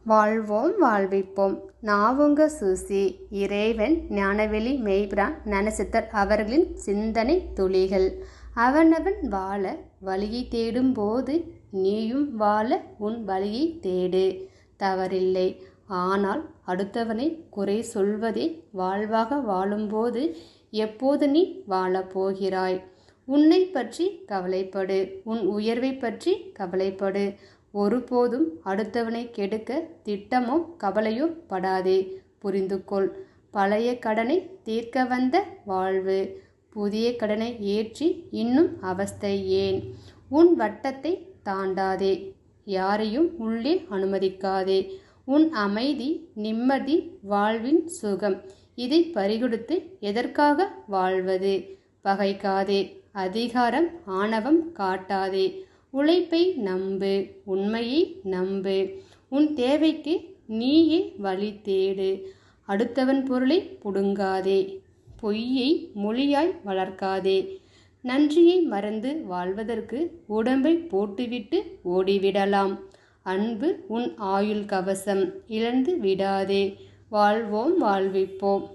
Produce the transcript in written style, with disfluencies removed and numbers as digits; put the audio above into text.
வாழ்வோம் வாழ்விப்போம். நான் உங்க சூசி. இறைவன் ஞானவெளி மெய்பிரான் ஞானசித்தர் அவர்களின் சிந்தனை துளிகள். அவனவன் வாழ வழியை தேடும் போது நீயும் வாழ உன் வழியை தேடு. தவறில்லை. ஆனால் அடுத்தவனை குறை சொல்வதே வாழ்வாக வாழும்போது எப்போது நீ வாழப் போகிறாய்? உன்னை பற்றி கவலைப்படு. உன் உயர்வை பற்றி கவலைப்படு. ஒருபோதும் அடுத்தவனை கெடுக்க திட்டமோ கவலையோ படாதே. புரிந்து கொள். பழைய கடனை தீர்க்க வந்த வாழ்வு. புதிய கடனை ஏற்றி இன்னும் அவஸ்தை ஏன்? உன் வட்டத்தை தாண்டாதே. யாரையும் உள்ளே அனுமதிக்காதே. உன் அமைதி நிம்மதி வாழ்வின் சுகம். இதை பறிகொடுத்து எதற்காக வாழ்வது? பகைக்காதே. அதிகாரம் ஆணவம் காட்டாதே. உழைப்பை நம்பு. உண்மையை நம்பு. உன் தேவைக்கு நீயே வழி தேடு. அடுத்தவன் பொருளை புடுங்காதே. பொய்யை மொழியாய் வளர்க்காதே. நன்றியை மறந்து வாழ்வதற்கு உடம்பை போட்டுவிட்டு ஓடிவிடலாம். அன்பு உன் ஆயுள் கவசம். இழந்து விடாதே. வாழ்வோம் வாழ்விப்போம்.